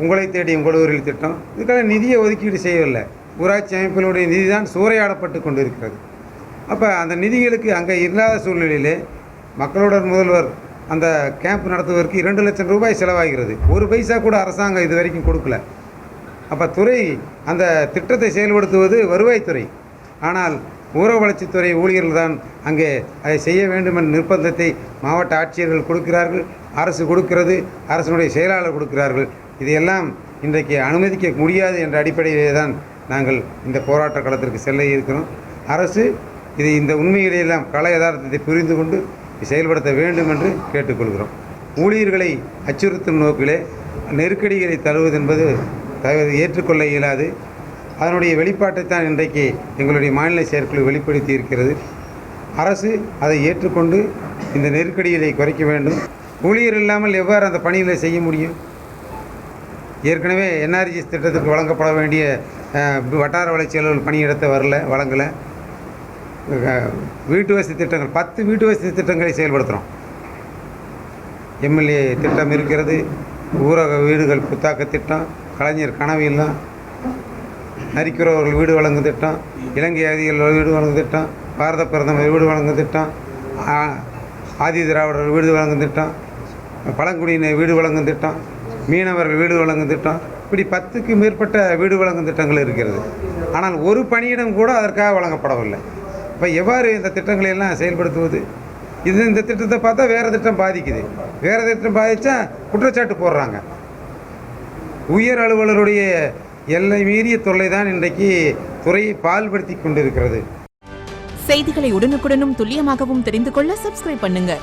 உங்களை தேடி உங்கள் ஊரில் திட்டம் இதுக்காக நிதியை ஒதுக்கீடு செய்யவில்லை. ஊராட்சி அமைப்புகளுடைய நிதி தான் சூறையாடப்பட்டு கொண்டு இருக்கிறது. அப்போ அந்த நிதிகளுக்கு அங்கே இல்லாத சூழ்நிலையிலே மக்களுடன் முதல்வர் அந்த கேம்ப் நடத்துவதற்கு 2 லட்சம் ரூபாய் செலவாகிறது. ஒரு பைசா கூட அரசாங்கம் இது வரைக்கும் கொடுக்கல. அப்போ துறை அந்த திட்டத்தை செயல்படுத்துவது வருவாய்த்துறை. ஆனால் ஊரக வளர்ச்சித்துறை ஊழியர்கள் தான் அங்கே அதை செய்ய வேண்டும் என்ற நிர்பந்தத்தை மாவட்ட ஆட்சியர்கள் கொடுக்கிறார்கள், அரசு கொடுக்கிறது, அரசினுடைய செயலாளர் கொடுக்கிறார்கள். இதையெல்லாம் இன்றைக்கு அனுமதிக்க முடியாது என்ற அடிப்படையிலே தான் நாங்கள் இந்த போராட்ட களத்திற்கு செல்ல இருக்கிறோம். அரசு இந்த உண்மையிலேயெல்லாம் கள யதார்த்தத்தை புரிந்து கொண்டு செயல்படுத்த வேண்டும் என்று கேட்டுக்கொள்கிறோம். ஊழியர்களை அச்சுறுத்தும் நோக்கிலே நெருக்கடிகளை தருவது என்பது ஏற்றுக்கொள்ள இயலாது. அதனுடைய வெளிப்பாட்டைத்தான் இன்றைக்கு எங்களுடைய மாநில செயற்குழு வெளிப்படுத்தி இருக்கிறது. அரசு அதை ஏற்றுக்கொண்டு இந்த நெருக்கடிகளை குறைக்க வேண்டும். ஊழியர் இல்லாமல் எவ்வாறு அந்த பணிகளை செய்ய முடியும்? ஏற்கனவே என்ஆர்ஜிஎஸ் திட்டத்துக்கு வழங்கப்பட வேண்டிய வட்டார வளர்ச்சி அலுவலர் பணியிடத்தை வழங்கலை. வீட்டு வசதி திட்டங்கள் 10 வீட்டு வசதி திட்டங்களை செயல்படுத்துகிறோம். எம்எல்ஏ திட்டம் இருக்கிறது, ஊரக வீடுகள் புத்தாக்க திட்டம், கலைஞர் கனவு இல்லம், நரிக்குறவர்கள் வீடு வழங்கும் திட்டம், இலங்கை அகதிகள் வீடு வழங்கும் திட்டம், பாரத பிரதமர் வீடு வழங்கும் திட்டம், ஆதி திராவிடர் வீடு வழங்கும் திட்டம், பழங்குடியினர் வீடு வழங்கும் திட்டம், மீனவர்கள் வீடு வழங்கும் திட்டம், இப்படி 10க்கு மேற்பட்ட வீடு வழங்கும் திட்டங்கள் இருக்கிறது. ஆனால் ஒரு பணியிடம் கூட அதற்காக வழங்கப்படவில்லை. இப்போ எவ்வாறு இந்த திட்டங்களை எல்லாம் செயல்படுத்துவது? இந்த திட்டத்தை பார்த்தா வேறு திட்டம் பாதிக்குது, வேறு திட்டம் பாதித்தா குற்றச்சாட்டு போடுறாங்க. உயர் அலுவலருடைய எல்லை மீறிய தொல்லை தான் இன்றைக்கு துறையை பால்படுத்தி கொண்டிருக்கிறது. செய்திகளை உடனுக்குடனும் துல்லியமாகவும் தெரிந்து கொள்ள சப்ஸ்கிரைப் பண்ணுங்க.